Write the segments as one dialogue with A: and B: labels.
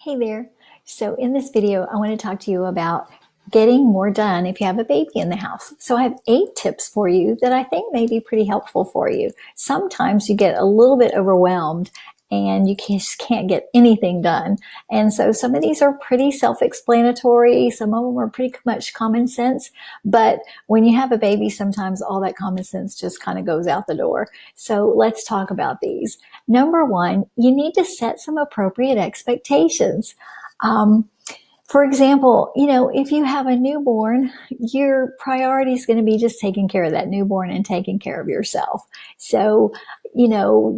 A: Hey there. So in this video, I want to talk to you about getting more done if you have a baby in the house. So I have 8 tips for you that I think may be pretty helpful for you. Sometimes you get a little bit overwhelmed and you just can't get anything done. And so some of these are pretty self-explanatory. Some of them are pretty much common sense. But when you have a baby, sometimes all that common sense just kind of goes out the door. So let's talk about these. Number 1, you need to set some appropriate expectations. For example, if you have a newborn, your priority is going to be just taking care of that newborn and taking care of yourself. So,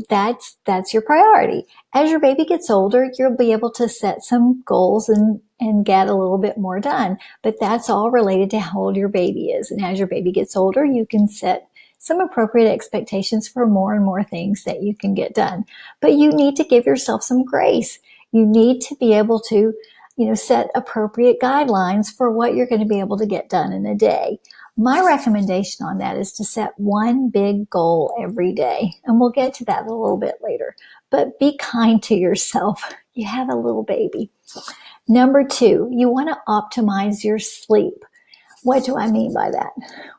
A: that's your priority. As your baby gets older, you'll be able to set some goals and get a little bit more done. But that's all related to how old your baby is. And as your baby gets older, you can set some appropriate expectations for more and more things that you can get done. But you need to give yourself some grace. You need to be able to set appropriate guidelines for what you're going to be able to get done in a day. My recommendation on that is to set one big goal every day. And we'll get to that a little bit later. But be kind to yourself. You have a little baby. Number 2, you want to optimize your sleep. What do I mean by that?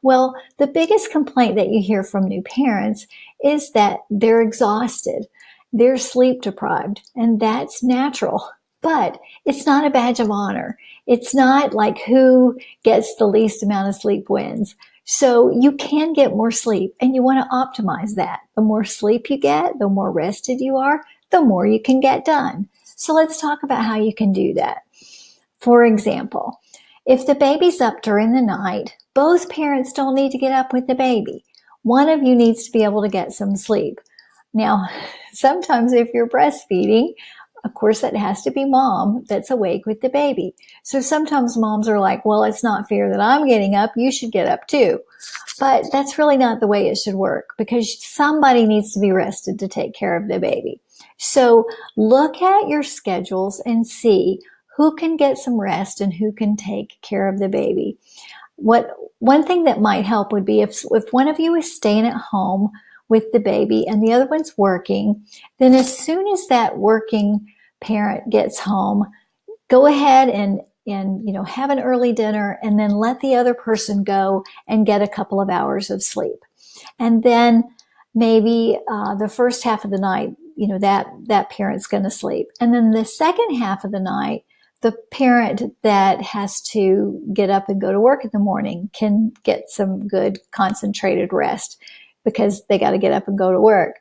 A: Well, the biggest complaint that you hear from new parents is that they're exhausted. They're sleep deprived, and that's natural. But it's not a badge of honor. It's not like who gets the least amount of sleep wins. So you can get more sleep, and you want to optimize that. The more sleep you get, the more rested you are, the more you can get done. So let's talk about how you can do that. For example, if the baby's up during the night, both parents don't need to get up with the baby. One of you needs to be able to get some sleep. Now, sometimes if you're breastfeeding, of course, that has to be mom that's awake with the baby. So sometimes moms are like, well, it's not fair that I'm getting up. You should get up too. But that's really not the way it should work, because somebody needs to be rested to take care of the baby. So look at your schedules and see who can get some rest and who can take care of the baby. One thing that might help would be if one of you is staying at home with the baby and the other one's working, then as soon as that working parent gets home, go ahead and have an early dinner, and then let the other person go and get a couple of hours of sleep. And then maybe the first half of the night, that parent's going to sleep. And then the second half of the night, the parent that has to get up and go to work in the morning can get some good concentrated rest, because they got to get up and go to work.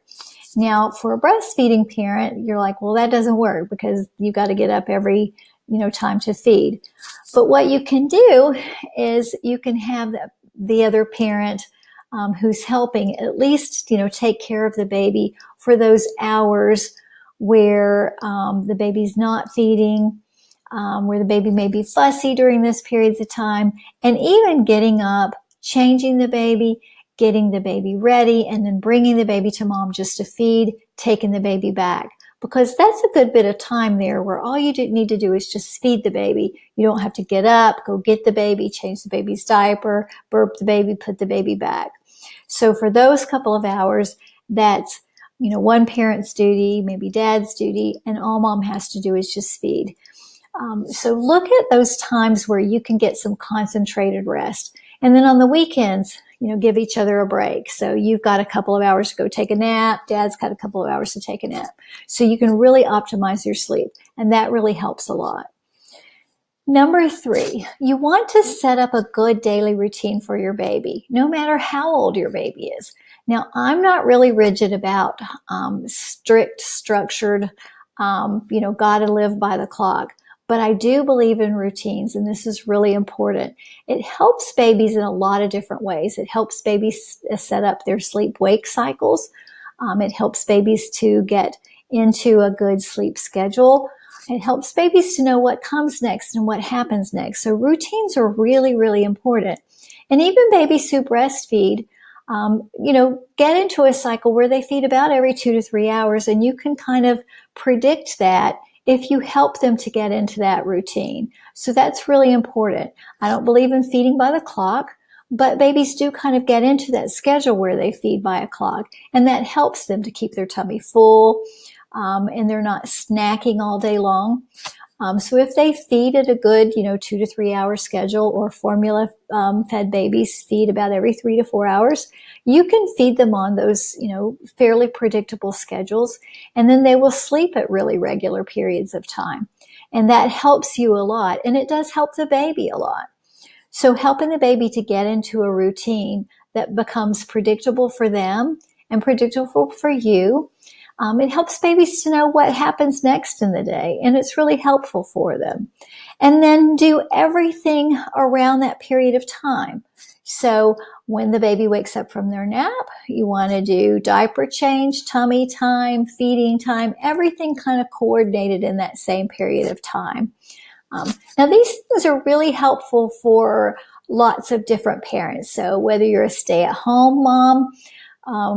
A: Now, for a breastfeeding parent, you're like, well, that doesn't work because you got to get up every, time to feed. But what you can do is you can have the other parent who's helping at least, take care of the baby for those hours where the baby's not feeding, where the baby may be fussy during this periods of time, and even getting up, changing the baby, getting the baby ready, and then bringing the baby to mom just to feed, taking the baby back. Because that's a good bit of time there where all you need to do is just feed the baby. You don't have to get up, go get the baby, change the baby's diaper, burp the baby, put the baby back. So for those couple of hours, that's, one parent's duty, maybe dad's duty, and all mom has to do is just feed. So look at those times where you can get some concentrated rest. And then on the weekends, give each other a break. So you've got a couple of hours to go take a nap. Dad's got a couple of hours to take a nap. So you can really optimize your sleep. And that really helps a lot. Number 3, you want to set up a good daily routine for your baby, no matter how old your baby is. Now, I'm not really rigid about strict, structured, gotta live by the clock. But I do believe in routines, and this is really important. It helps babies in a lot of different ways. It helps babies set up their sleep-wake cycles. It helps babies to get into a good sleep schedule. It helps babies to know what comes next and what happens next. So routines are really, really important. And even babies who breastfeed, get into a cycle where they feed about every 2 to 3 hours, and you can kind of predict that if you help them to get into that routine. So that's really important. I don't believe in feeding by the clock, but babies do kind of get into that schedule where they feed by a clock, and that helps them to keep their tummy full, and they're not snacking all day long. So if they feed at a good, 2 to 3 hour schedule, or formula fed babies feed about every 3 to 4 hours, you can feed them on those, fairly predictable schedules, and then they will sleep at really regular periods of time. And that helps you a lot, and it does help the baby a lot. So helping the baby to get into a routine that becomes predictable for them and predictable for you, it helps babies to know what happens next in the day, and it's really helpful for them. And then do everything around that period of time. So when the baby wakes up from their nap, you want to do diaper change, tummy time, feeding time, everything kind of coordinated in that same period of time. Now, these things are really helpful for lots of different parents. So whether you're a stay-at-home mom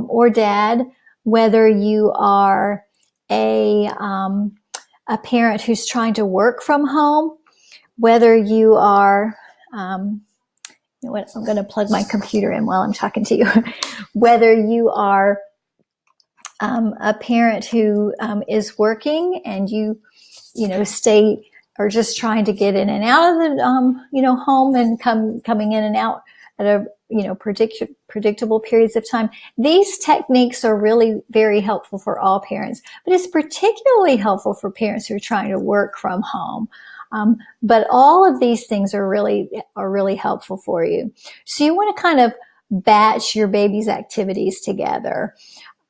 A: or dad, whether you are a parent who's trying to work from home, whether you are, I'm going to plug my computer in while I'm talking to you, whether you are a parent who is working and you stay or just trying to get in and out of the, home and coming in and out at a, predictable periods of time. These techniques are really very helpful for all parents, but it's particularly helpful for parents who are trying to work from home. But all of these things are really helpful for you. So you want to kind of batch your baby's activities together.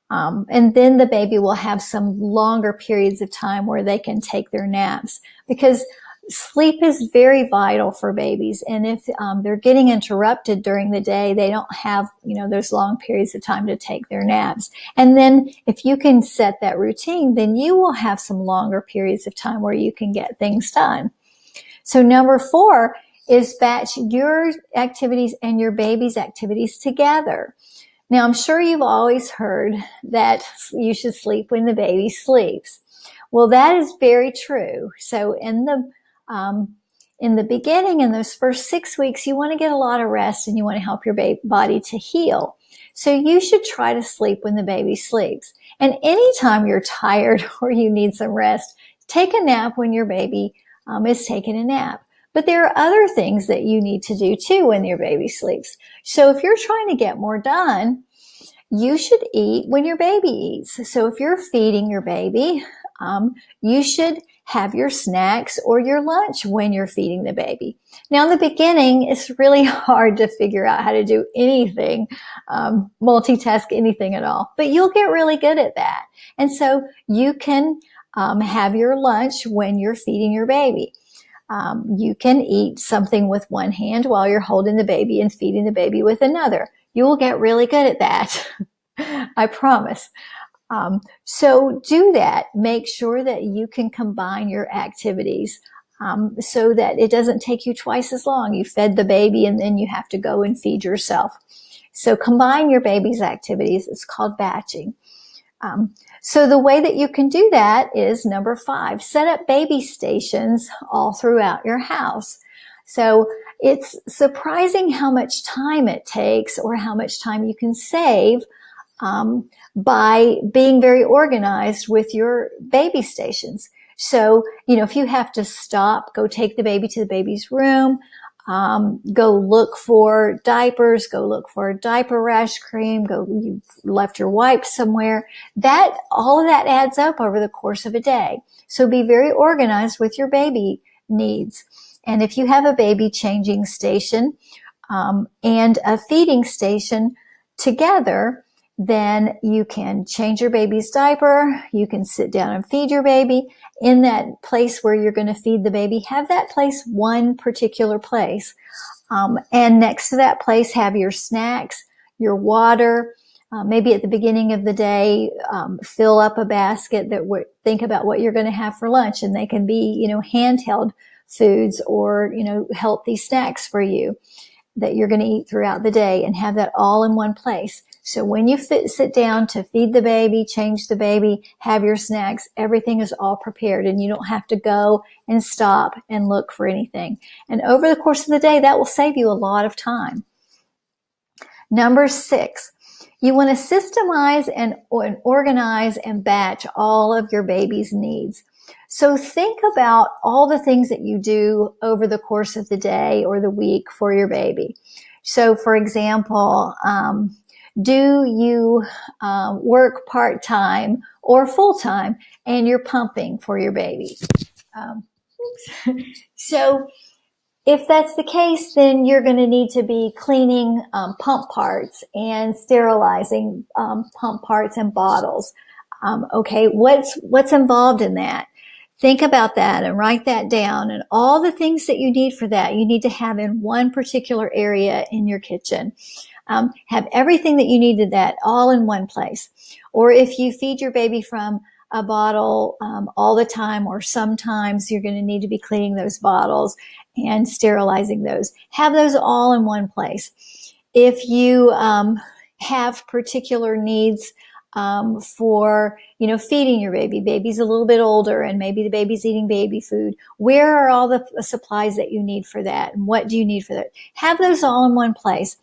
A: And then the baby will have some longer periods of time where they can take their naps, because sleep is very vital for babies. And if they're getting interrupted during the day, they don't have, those long periods of time to take their naps. And then if you can set that routine, then you will have some longer periods of time where you can get things done. So number 4 is batch your activities and your baby's activities together. Now, I'm sure you've always heard that you should sleep when the baby sleeps. Well, that is very true. So in the beginning, in those first 6 weeks, you want to get a lot of rest and you want to help your body to heal. So you should try to sleep when the baby sleeps. And anytime you're tired or you need some rest, take a nap when your baby is taking a nap. But there are other things that you need to do too when your baby sleeps. So if you're trying to get more done, you should eat when your baby eats. So if you're feeding your baby, you should have your snacks or your lunch when you're feeding the baby. Now, in the beginning, it's really hard to figure out how to do anything, multitask anything at all, but you'll get really good at that. And so you can have your lunch when you're feeding your baby. You can eat something with one hand while you're holding the baby and feeding the baby with another. You will get really good at that. I promise. So do that. Make sure that you can combine your activities so that it doesn't take you twice as long. You fed the baby and then you have to go and feed yourself. So combine your baby's activities. It's called batching. So the way that you can do that is number 5, set up baby stations all throughout your house. So it's surprising how much time it takes or how much time you can save by being very organized with your baby stations. So, if you have to stop, go take the baby to the baby's room, go look for diapers, go look for diaper rash cream, you left your wipes somewhere. All of that adds up over the course of a day. So be very organized with your baby needs. And if you have a baby changing station, and a feeding station together, then you can change your baby's diaper. You can sit down and feed your baby. In that place where you're going to feed the baby, have that place one particular place. And next to that place, have your snacks, your water. Maybe at the beginning of the day, fill up a basket think about what you're going to have for lunch. And they can be, handheld foods or, healthy snacks for you that you're going to eat throughout the day, and have that all in one place. So when you sit down to feed the baby, change the baby, have your snacks, everything is all prepared and you don't have to go and stop and look for anything. And over the course of the day, that will save you a lot of time. Number 6, you want to systemize and organize and batch all of your baby's needs. So think about all the things that you do over the course of the day or the week for your baby. So for example, do you work part-time or full-time and you're pumping for your baby? So if that's the case, then you're going to need to be cleaning pump parts and sterilizing pump parts and bottles. Okay, what's involved in that? Think about that and write that down, and all the things that you need for that, you need to have in one particular area in your kitchen. Have everything that you need to that all in one place. Or if you feed your baby from a bottle all the time, or sometimes you're going to need to be cleaning those bottles and sterilizing those. Have those all in one place. If you have particular needs for, feeding your baby. Baby's a little bit older and maybe the baby's eating baby food. Where are all the supplies that you need for that? And what do you need for that? Have those all in one place.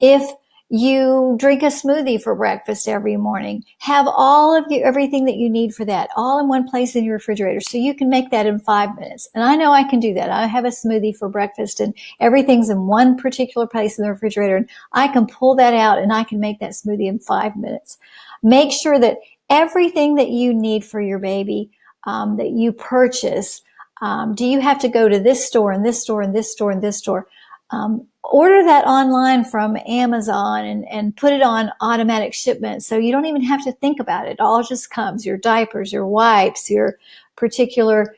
A: If you drink a smoothie for breakfast every morning, have all of everything that you need for that all in one place in your refrigerator, so you can make that in 5 minutes. And I know I can do that. I have a smoothie for breakfast and everything's in one particular place in the refrigerator, and I can pull that out and I can make that smoothie in 5 minutes. Make sure that everything that you need for your baby that you purchase, do you have to go to this store and this store and this store and this store? Order that online from Amazon and put it on automatic shipment, so you don't even have to think about it. It all just comes. Your diapers, your wipes, your particular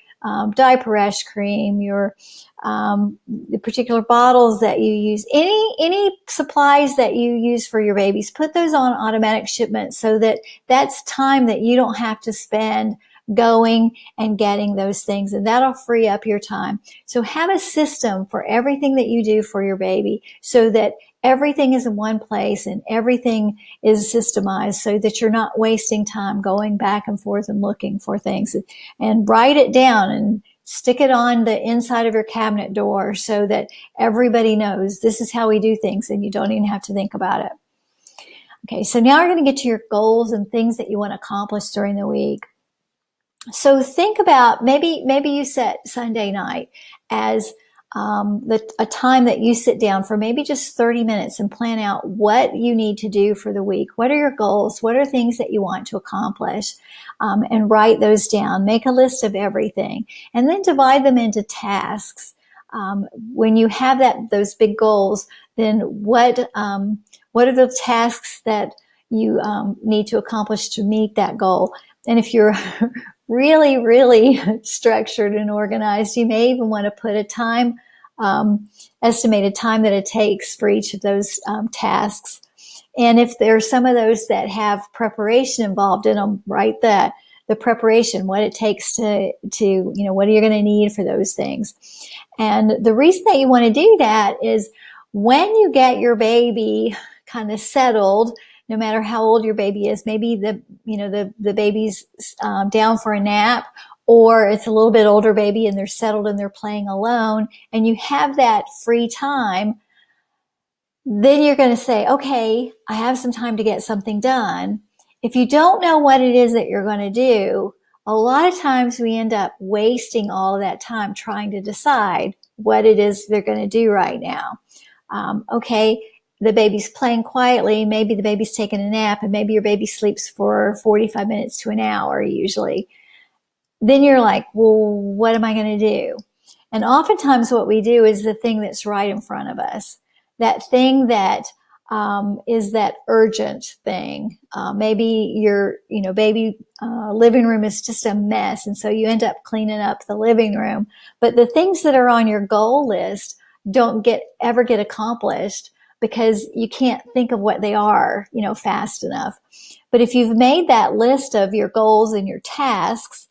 A: diaper rash cream, your the particular bottles that you use, any supplies that you use for your babies, put those on automatic shipment, so that that's time that you don't have to spend going and getting those things, and that'll free up your time. So have a system for everything that you do for your baby, so that everything is in one place and everything is systemized, so that you're not wasting time going back and forth and looking for things. And write it down and stick it on the inside of your cabinet door, so that everybody knows this is how we do things and you don't even have to think about it. Okay, so now we're going to get to your goals and things that you want to accomplish during the week. So think about, maybe you set Sunday night as a time that you sit down for maybe just 30 minutes and plan out what you need to do for the week. What are your goals? What are things that you want to accomplish? And write those down. Make a list of everything, and then divide them into tasks. When you have those big goals, then what are the tasks that you need to accomplish to meet that goal? And if you're really, really structured and organized, you may even want to put a time, estimated time that it takes for each of those tasks. And if there are some of those that have preparation involved in them, write the preparation, what it takes to what are you going to need for those things. And the reason that you want to do that is when you get your baby kind of settled, no matter how old your baby is, maybe the baby's down for a nap, or it's a little bit older baby and they're settled and they're playing alone, and you have that free time, then you're going to say, okay, I have some time to get something done. If you don't know what it is that you're going to do, a lot of times we end up wasting all of that time trying to decide what it is they're going to do right now. Okay, the baby's playing quietly, maybe the baby's taking a nap, and maybe your baby sleeps for 45 minutes to an hour usually. Then you're like, well, what am I going to do? And oftentimes what we do is the thing that's right in front of us. That thing that is that urgent thing. Maybe your baby living room is just a mess, and so you end up cleaning up the living room. But the things that are on your goal list don't ever get accomplished because you can't think of what they are, fast enough. But if you've made that list of your goals and your tasks,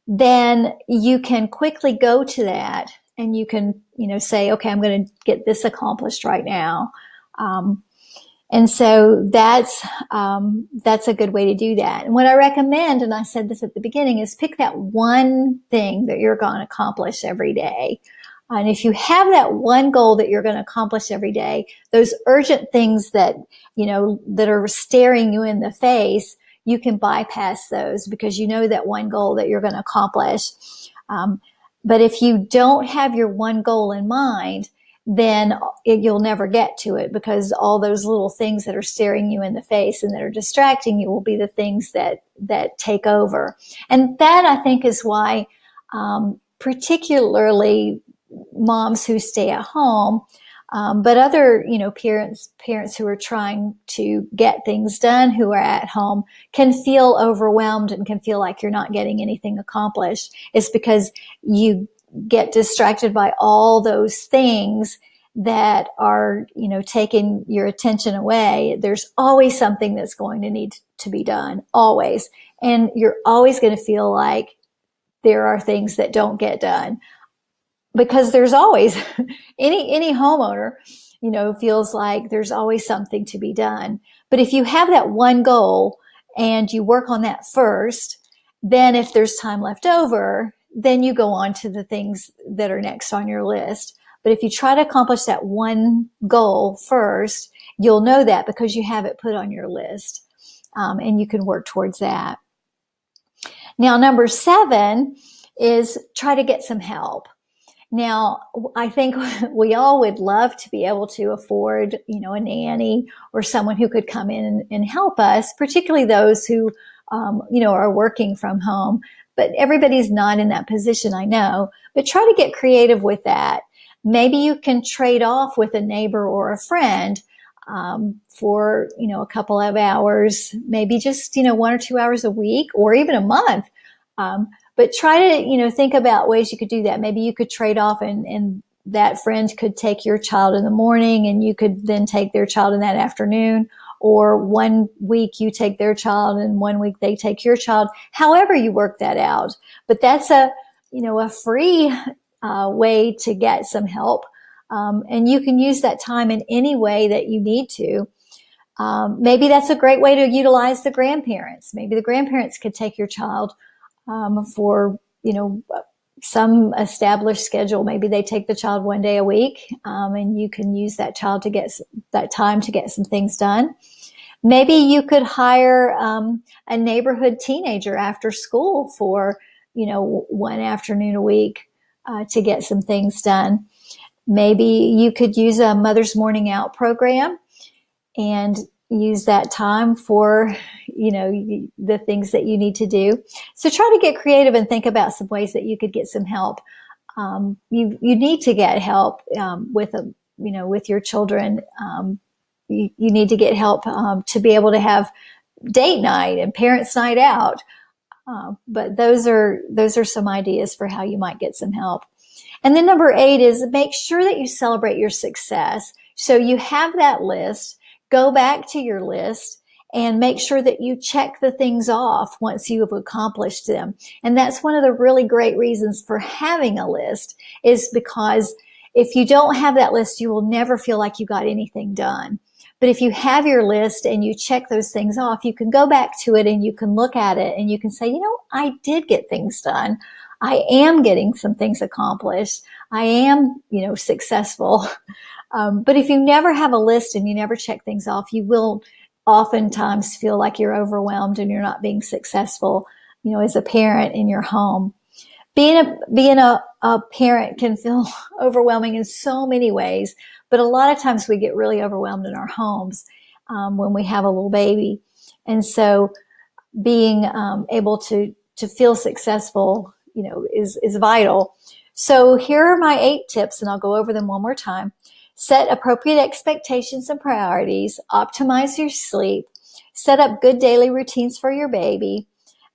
A: then you can quickly go to that and you can, say, okay, I'm going to get this accomplished right now. And so that's a good way to do that. And what I recommend, and I said this at the beginning, is pick that one thing that you're going to accomplish every day. And if you have that one goal that you're going to accomplish every day, those urgent things that, that are staring you in the face, you can bypass those because you know that one goal that you're going to accomplish. But if you don't have your one goal in mind, then you'll never get to it, because all those little things that are staring you in the face and that are distracting you will be the things that take over. And that, I think, is why particularly moms who stay at home, but other, parents who are trying to get things done, who are at home, can feel overwhelmed and can feel like you're not getting anything accomplished. It's because you get distracted by all those things that are, taking your attention away. There's always something that's going to need to be done, always. And you're always going to feel like there are things that don't get done, because there's always any homeowner, feels like there's always something to be done. But if you have that one goal and you work on that first, then if there's time left over, then you go on to the things that are next on your list. But if you try to accomplish that one goal first, you'll know that because you have it put on your list, and you can work towards that. Now, number 7 is try to get some help. Now, I think we all would love to be able to afford, a nanny or someone who could come in and help us, particularly those who, are working from home. But everybody's not in that position, I know. But try to get creative with that. Maybe you can trade off with a neighbor or a friend for, a couple of hours, maybe just, 1 or 2 hours a week or even a month. But try to, think about ways you could do that. Maybe you could trade off and that friend could take your child in the morning and you could then take their child in that afternoon. Or one week you take their child and one week they take your child. However you work that out. But that's a free way to get some help. And you can use that time in any way that you need to. Maybe that's a great way to utilize the grandparents. Maybe the grandparents could take your child for, some established schedule. Maybe they take the child one day a week, and you can use that child to get that time to get some things done. Maybe you could hire a neighborhood teenager after school for, one afternoon a week to get some things done. Maybe you could use a Mother's Morning Out program and use that time for, the things that you need to do. So try to get creative and think about some ways that you could get some help. You need to get help with your children. You need to get help to be able to have date night and parents' night out. But those are some ideas for how you might get some help. And then number 8 is make sure that you celebrate your success. So you have that list. Go back to your list and make sure that you check the things off once you have accomplished them. And that's one of the really great reasons for having a list, is because if you don't have that list, you will never feel like you got anything done. But if you have your list and you check those things off, you can go back to it and you can look at it and you can say, I did get things done. I am getting some things accomplished. I am, successful. But if you never have a list and you never check things off, you will oftentimes feel like you're overwhelmed and you're not being successful, as a parent in your home. Being a parent can feel overwhelming in so many ways, but a lot of times we get really overwhelmed in our homes when we have a little baby. And so being able to feel successful, is vital. So here are my 8 tips, and I'll go over them one more time. Set appropriate expectations and priorities. Optimize your sleep. Set up good daily routines for your baby.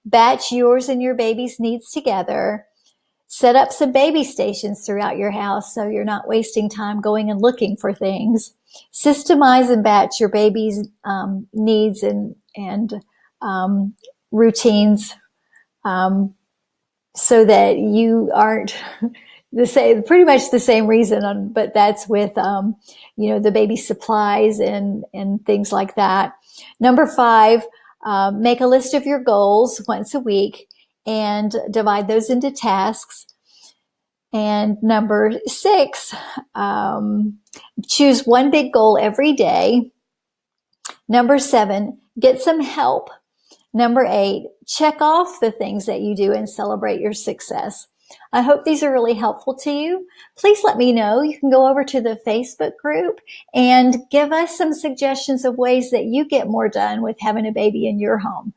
A: Batch yours and your baby's needs together. Set up some baby stations throughout your house so you're not wasting time going and looking for things. Systemize and batch your baby's needs and routines so that you aren't pretty much the same reason, but that's with, the baby supplies and things like that. Number 5, make a list of your goals once a week and divide those into tasks. And number 6, choose one big goal every day. Number 7, get some help. Number 8, check off the things that you do and celebrate your success. I hope these are really helpful to you. Please let me know. You can go over to the Facebook group and give us some suggestions of ways that you get more done with having a baby in your home.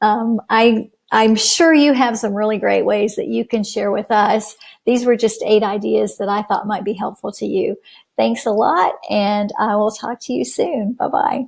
A: I'm sure you have some really great ways that you can share with us. These were just 8 ideas that I thought might be helpful to you. Thanks a lot, and I will talk to you soon. Bye-bye.